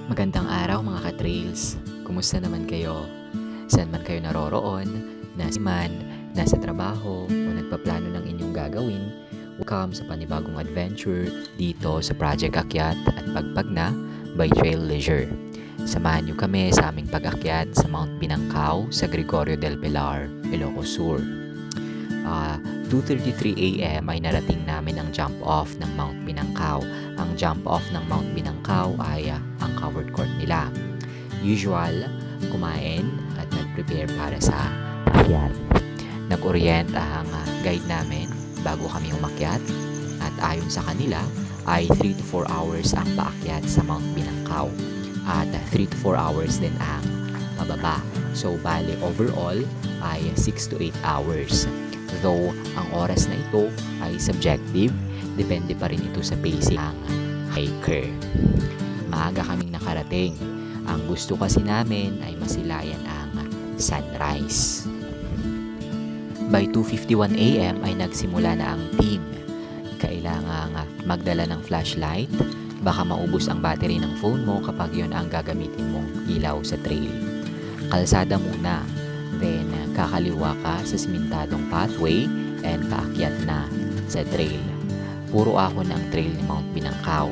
Magandang araw mga ka-trails. Kumusta naman kayo? Saan man kayo naroroon, nasa trabaho, o nagpaplano ng inyong gagawin, welcome sa panibagong adventure dito sa Project Akyat at Pagpagna by Trail Leisure. Samahan niyo kami sa aming pag-akyat sa Mount Binangkaw sa Gregorio del Pilar, Ilocos Sur. 2:33 AM ay narating namin ang jump off ng Mount Binangkaw. Ang jump off ng Mount Binangkaw ay ang covered court nila. Usual, kumain at nag-prepare para sa akyat. Nag-orient ang guide namin bago kami umakyat at ayon sa kanila ay 3 to 4 hours ang paakyat sa Mount Binangkaw at 3 to 4 hours din ang pababa. So, bali overall ay 6 to 8 hours. Though, ang oras na ito ay subjective, depende pa rin ito sa pacing ng hiker. Maaga kaming nakarating. Ang gusto kasi namin ay masilayan ang sunrise. By 2:51 AM ay nagsimula na ang team. Kailangang magdala ng flashlight. Baka maubos ang battery ng phone mo kapag yon ang gagamitin mong ilaw sa trail. Kalsada muna. Then, kakaliwa ka sa simentadong pathway and paakyat na sa trail. Puro ahon ang trail ni Mount Binangkaw.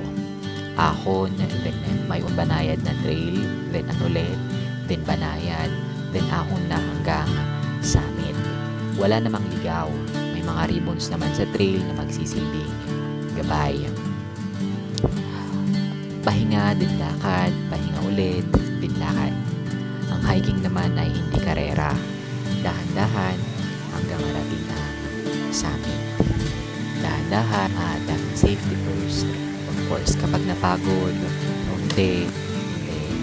Ahon, then may banayad na trail, then ulit, then banayad, then ahon na hanggang summit. Wala namang ligaw. May mga ribbons naman sa trail na magsisilbing gabay. Pahinga, din lakad, pahinga ulit, din lakad. Ang hiking naman ay hindi karera. Dahan-dahan hanggang marating ang summit. Dahan-dahan at safety first. Of course, kapag napagod, unti, then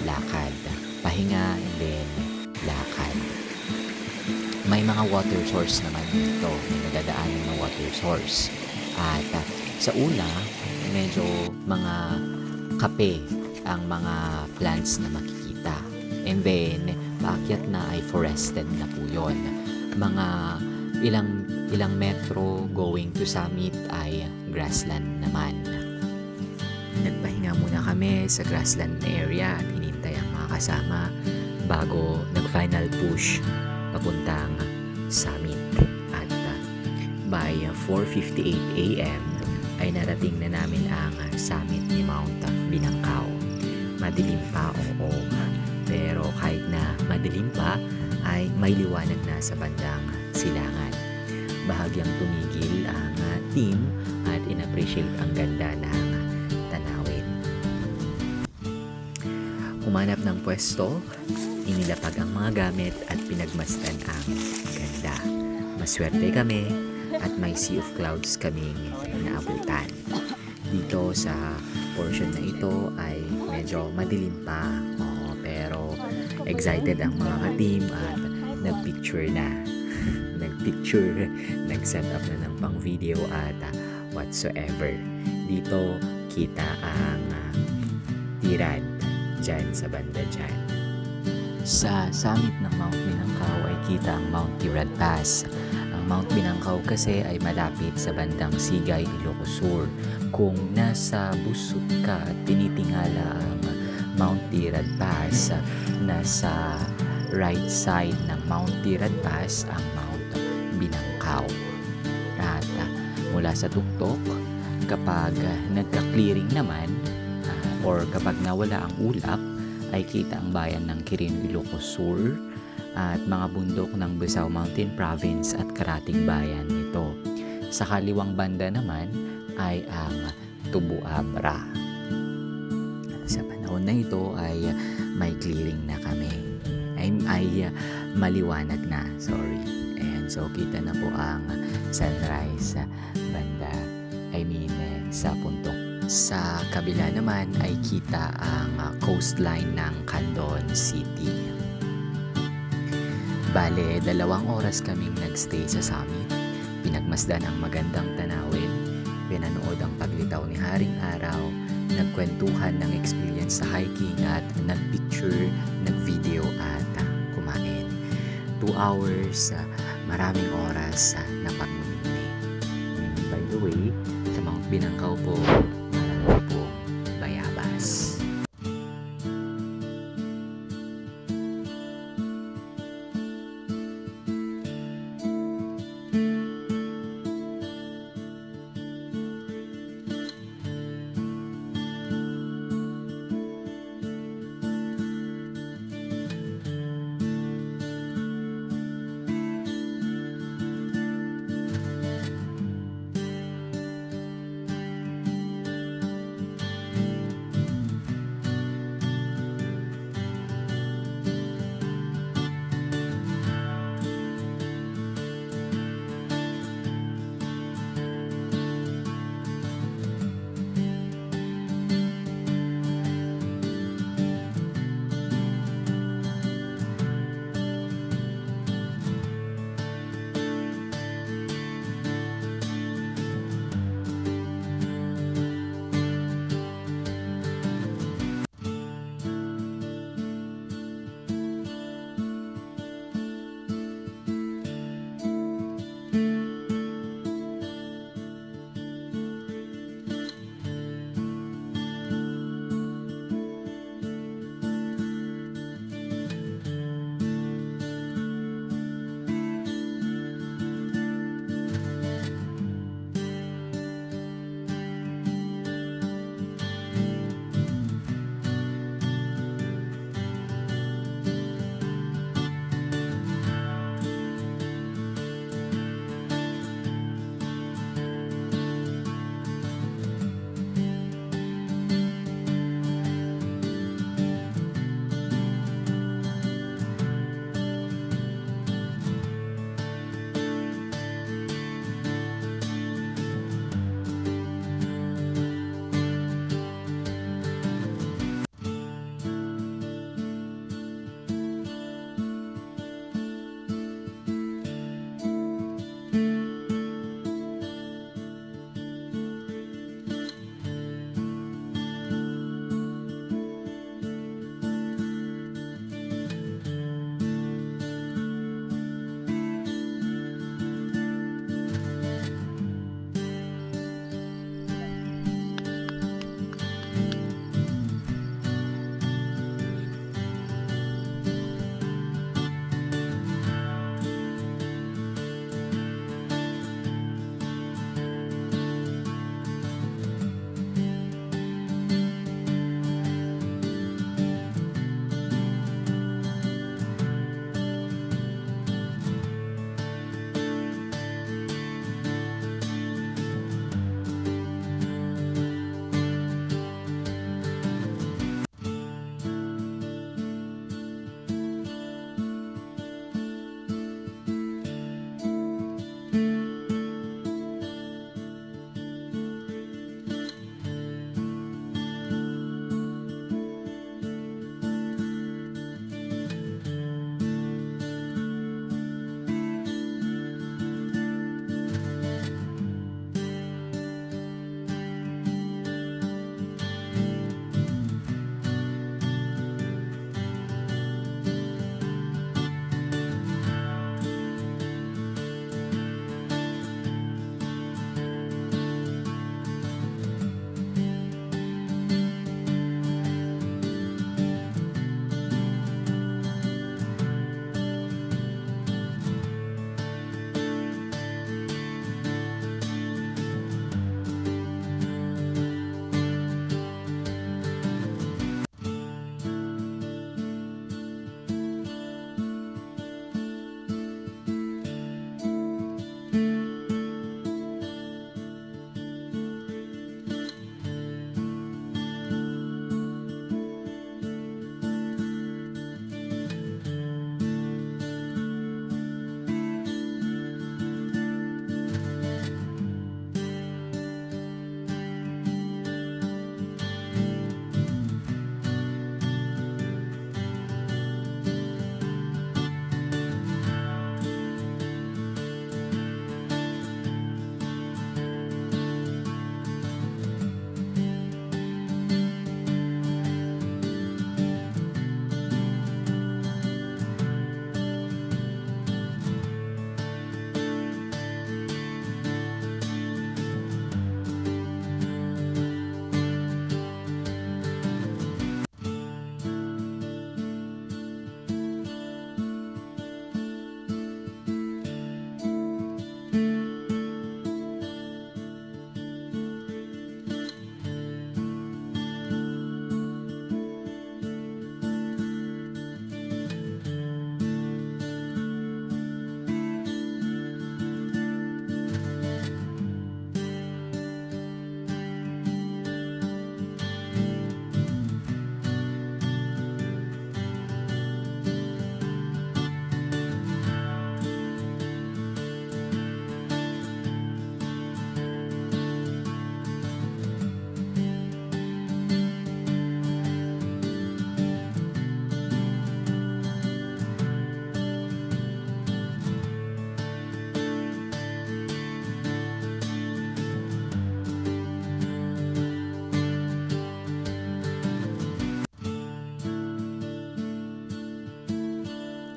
lakad. Pahinga, and then lakad. May mga water source naman dito. May nadadaanan na water source. At sa una, medyo mga kape ang mga plants na makikita. And then, paakyat na ay forested na po yun. Mga ilang metro going to summit ay grassland naman. Nagpahinga muna kami sa grassland area at hinintay ang mga kasama bago nag-final push papuntang summit. At by 4:58 AM ay narating na namin ang summit ni Mount Binangkaw. Madilim pa, oo. Pero kahit na madilim pa, ay may liwanag na sa bandang silangan. Bahagyang tumigil ang team at in-appreciate ang ganda ng tanawin. Humanap ng pwesto, inilapag ang mga gamit at pinagmasdan ang ganda. Maswerte kami at may sea of clouds kaming naabutan. Dito sa portion na ito ay medyo madilim pa. Pero excited ang mga ka-team at nag-picture na. Nag-set up na ng pang video at whatsoever. Dito kita ang tirad dyan sa banda dyan. Sa summit ng Mount Binangkaw ay kita ang Mount Tirad Pass. Ang Mount Binangkaw kasi ay malapit sa bandang Sigay, Ilocos Sur. Kung nasa Busut ka at tinitingala ang Mount Tirad Pass, nasa right side ng Mount Tirad Pass ang Mount Binangkaw. At mula sa tuktok, kapag nagka-clearing naman or kapag nawala ang ulap, ay kita ang bayan ng Quirino, Ilocos Sur at mga bundok ng Busaw Mountain Province at karating bayan nito. Sa kaliwang banda naman ay ang Tubo Abra. Sa panahon na ito ay may clearing na kami. Ay maliwanag na, sorry. And so kita na po ang sunrise sa banda, sa puntok. Sa kabila naman ay kita ang coastline ng Candon City. Bale, 2 oras kaming nagstay sa summit. Pinagmasdan ang magandang tanawin, pinanood ang paglitaw ni Haring Araw, nagkwentuhan ng experience sa hiking at nagpicture, nagvideo at kumain. 2 hours, maraming oras na pagmumuni. By the way, sa Mount Binangkaw po, marami po bayabas.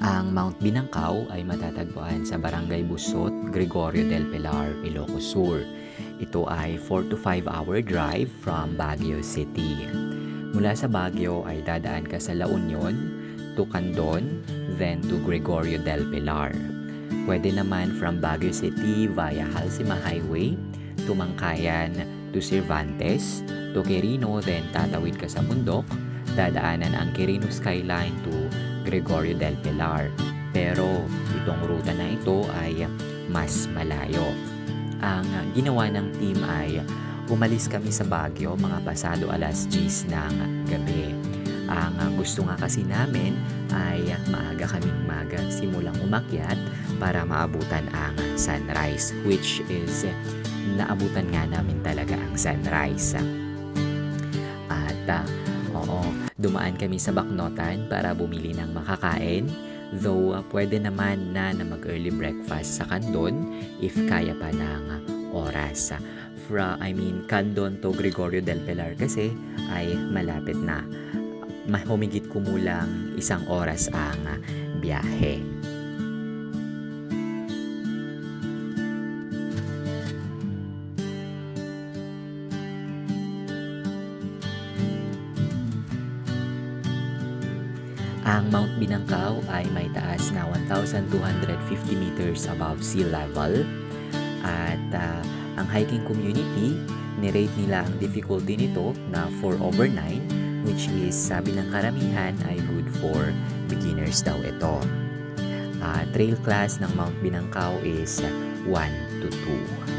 Ang Mount Binangkaw ay matatagpuan sa Barangay Busot, Gregorio del Pilar, Ilocos Sur. Ito ay 4 to 5 hour drive from Baguio City. Mula sa Baguio ay dadaan ka sa La Union, to Candon, then to Gregorio del Pilar. Pwede naman from Baguio City via Halsima Highway, to Mangkayan, to Cervantes, to Quirino, then tatawid ka sa bundok, dadaanan ang Quirino Skyline to Gregorio del Pilar. Pero itong ruta na ito ay mas malayo. Ang ginawa ng team ay umalis kami sa Baguio mga pasado alas 10 ng gabi. Ang gusto nga kasi namin ay maaga kaming simulang umakyat para maabutan ang sunrise, which is naabutan nga namin talaga ang sunrise. At dumaan kami sa Baknotan para bumili ng makakain. Though pwede naman na mag-early breakfast sa Candon if kaya pa ng oras. Candon to Gregorio del Pilar kasi ay malapit na. Humigit kumulang 1 oras ang biyahe. Ang Mount Binangkaw ay may taas na 1,250 meters above sea level. At ang hiking community, nirate nila ang difficulty nito na 4/9, which is sabi ng karamihan ay good for beginners daw ito. Trail class ng Mount Binangkaw is 1 to 2.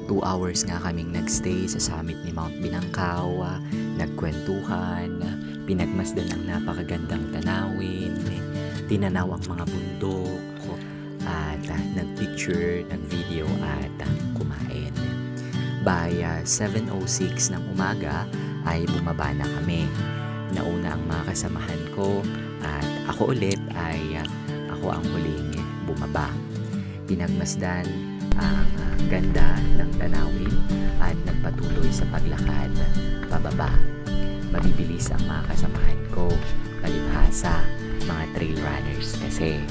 2 hours nga kaming nagstay sa summit ni Mount Binangkaw, nagkwentuhan, pinagmasdan ang napakagandang tanawin, tinanaw ang mga bundok, at nagpicture, nagvideo at kumain. By 7:06 ng umaga ay bumaba na kami. Nauna ang mga kasamahan ko at ako ulit ay ako ang huling bumaba. Pinagmasdan ang ganda ng tanawin at nagpatuloy sa paglakad pababa. Mabibilis ang mga kasamahan ko, palibhasa, mga trail runners kasi.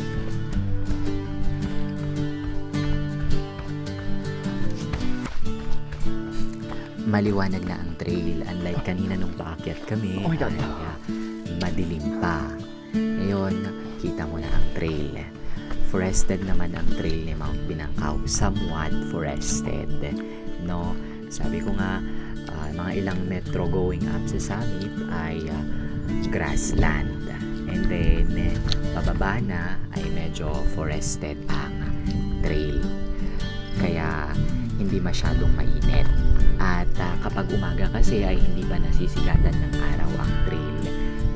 Maliwanag na ang trail, unlike kanina nung paakyat kami, madilim pa. Ngayon, kita mo na ang trail. Forested naman ang trail ni Mount Binangkaw, somewhat forested, no? Sabi ko nga, mga ilang metro going up sa summit ay grassland. And then, pababa na ay medyo forested ang trail. Kaya, hindi masyadong mainit. At kapag umaga kasi ay hindi pa nasisigatan ng araw ang trail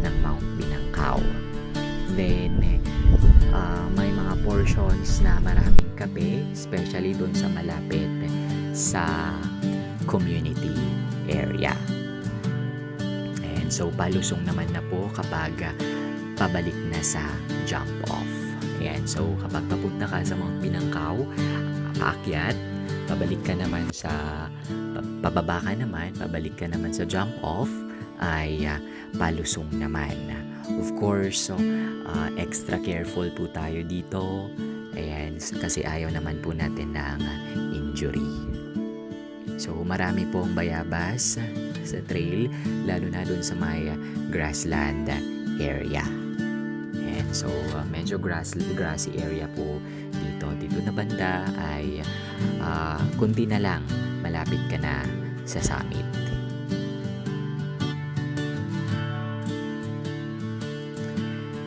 ng Mount Binangkaw. Then, may mga portions na maraming kape, especially doon sa malapit sa community area. And so, palusong naman na po kapag pabalik na sa jump off. Ayan, so kapag papunta ka sa Mount Binangkaw, paakyat, pabalik ka naman sa pababa ka naman, pabalik ka naman sa jump off, ay palusong naman. Of course, extra careful po tayo dito. Ayan, kasi ayaw naman po natin ng injury. So, marami pong bayabas sa trail, lalo na dun sa may grassland area. And so, medyo grassy area po dito. Dito na banda ay kunti na lang, malapit ka na sa summit.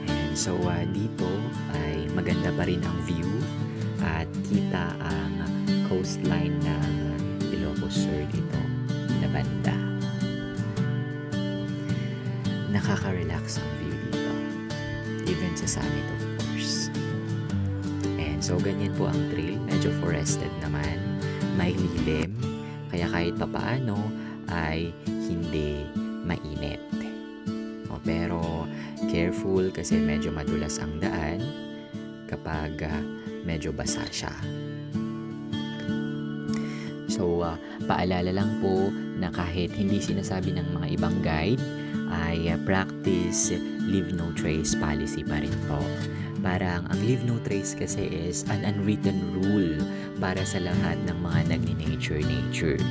And so, dito ay maganda pa rin ang view at kita ang coastline ng Ilocos Sur dito na banda. Nakaka-relax ang view dito, even sa summit of course. And so, ganyan po ang trail, medyo forested naman, may lilim, kaya kahit papaano ay hindi mainit. Pero careful kasi medyo madulas ang daan kapag medyo basa siya. So, paalala lang po na kahit hindi sinasabi ng mga ibang guide, ay practice leave no trace policy pa rin po. Parang ang leave no trace kasi is an unwritten rule para sa lahat ng mga nagni-nature.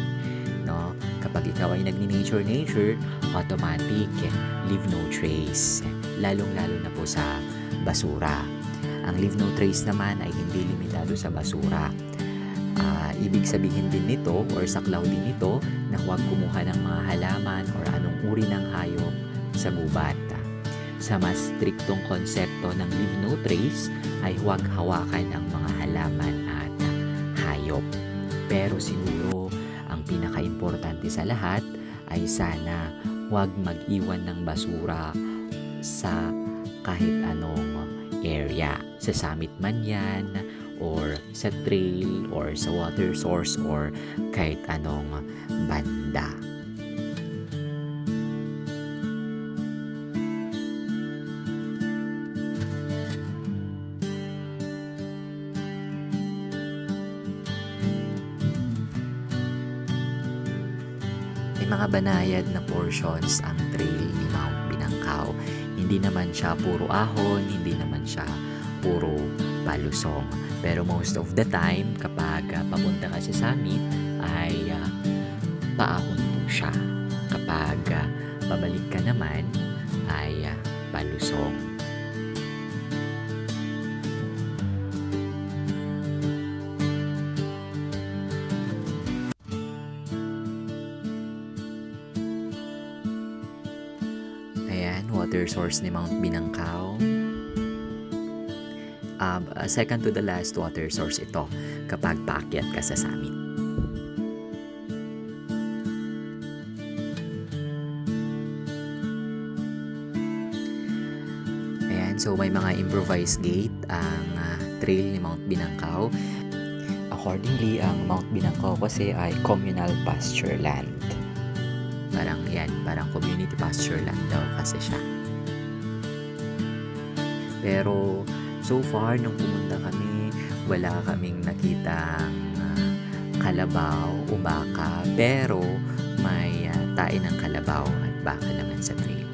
No? Kapag ikaw ay nagni-nature, automatic leave no trace. Lalong-lalo na po sa basura. Ang leave no trace naman ay hindi limitado sa basura. Ibig sabihin din nito or saklaw din nito na huwag kumuha ng mga halaman or anong uri ng hayop sa gubat. Sa mas striktong konsepto ng leave no trace ay huwag hawakan ang mga halaman at hayop. Pero siguro ang pinaka-importante sa lahat ay sana huwag mag-iwan ng basura sa kahit anong area. Sa summit man yan, or sa trail, or sa water source, or kahit anong banda. May mga banayad na portions ang trail ni Mount Binangkaw. Hindi naman siya puro ahon, hindi naman siya puro palusong. Pero most of the time, kapag papunta ka sa summit, ay paahon po siya. Kapag pabalik ka naman, ay palusong. Ayan, water source ni Mount Binangkaw. Second to the last water source ito kapag paakyat ka sa summit. So may mga improvised gate ang trail ni Mount Binangkaw. Accordingly, ang Mount Binangkaw kasi ay communal pasture land. Parang community pasture land daw kasi siya. Pero so far nung pumunta kami, wala kaming nakitang kalabaw o baka, pero may tae ng kalabaw at baka naman sa trail.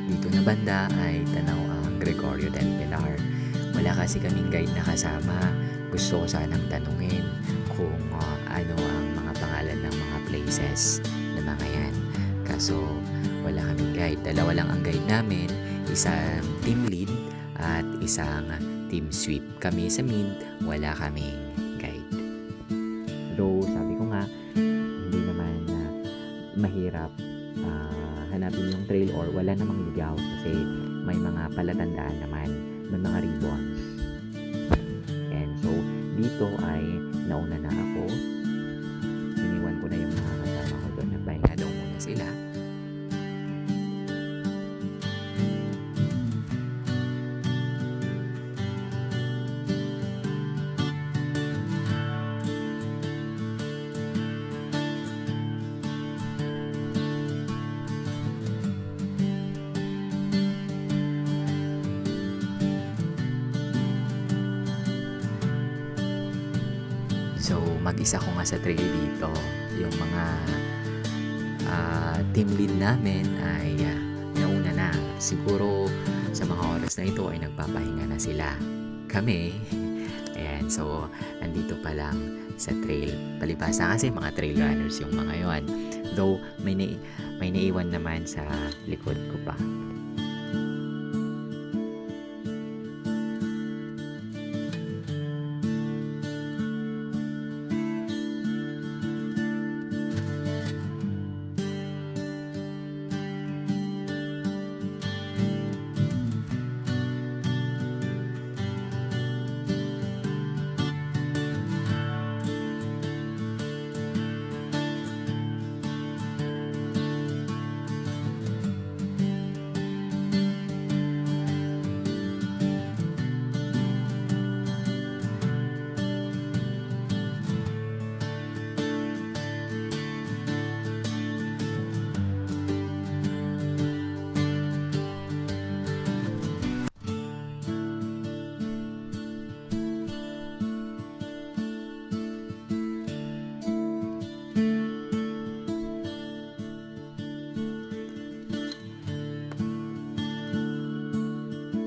Dito na banda ay tanaw ang Gregorio del Pilar. Wala kasi kaming guide na kasama. Gusto ko sanang tanungin kung ano ang mga pangalan ng mga places na mga yan. Kaso wala kaming guide. Dalawa lang ang guide namin. Isang team lead at isang team sweep. Kami sa Mint, wala kaming guide. Though sabi ko nga, hindi naman mahirap hanapin yung trail or wala namang ligaw kasi may mga palatandaan naman, may mga ribbons. And so, dito ay nauna na ako. Iniwan ko na yung mga kasama ko doon. Nagpahinga daw muna sila. So, mag-isa ko nga sa trail dito. Yung mga team lead namin ay nauna na. Siguro sa mga oras na ito ay nagpapahinga na sila. Kami, ayan, so, andito pa lang sa trail. Palibasa kasi mga trail runners yung mga yon. Though, may naiwan naman sa likod ko pa.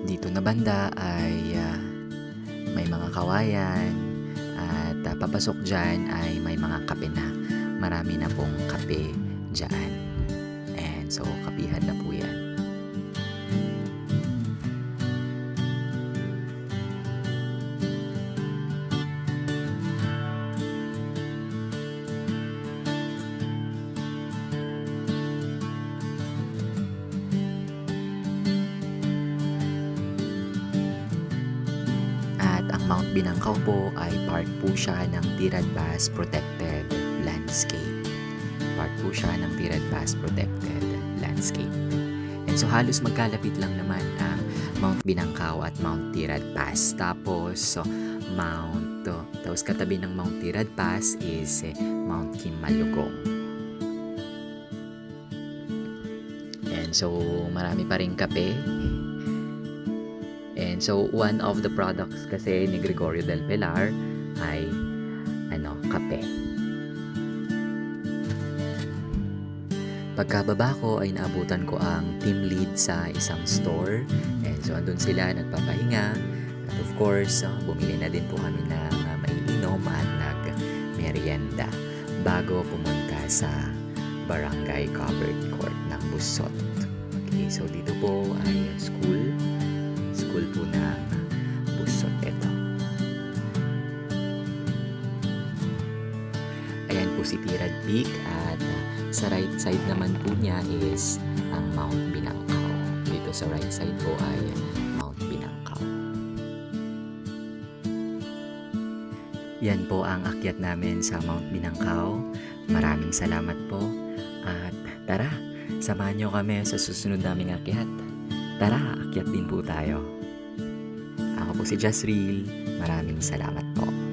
Dito na banda ay may mga kawayan at papasok dyan ay may mga kape na. marami na pong kape dyan. And so, kapihan na po yan. At ang Mount Binangkaw po ay part po siya ng Tirad Pass Protected Landscape. Part po siya ng Tirad Pass Protected Landscape. And so halos magkalapit lang naman ang Mount Binangkaw at Mount Tirad Pass. Tapos tapos katabi ng Mount Tirad Pass is Mount Kimalugong. And so marami pa ring kape. And so one of the products kasi ni Gregorio del Pilar ay kape. Pagkababa ko ay naabutan ko ang team lead sa isang store. And so andun sila nagpapahinga. At of course, bumili na din po kami ng maiinom at nag-merienda bago pumunta sa Barangay Covered Court ng Busot. Okay, so dito po ay school po ng Busot ito. Ayan po si Tirad Peak at sa right side naman po niya is ang Mount Binangkaw. Dito sa right side po ay Mount Binangkaw. Yan po ang akyat namin sa Mount Binangkaw. Maraming salamat po. At tara, samahan nyo kami sa susunod naming akyat. Tara, akyat din po tayo. Ako po si Jasril. Maraming salamat po.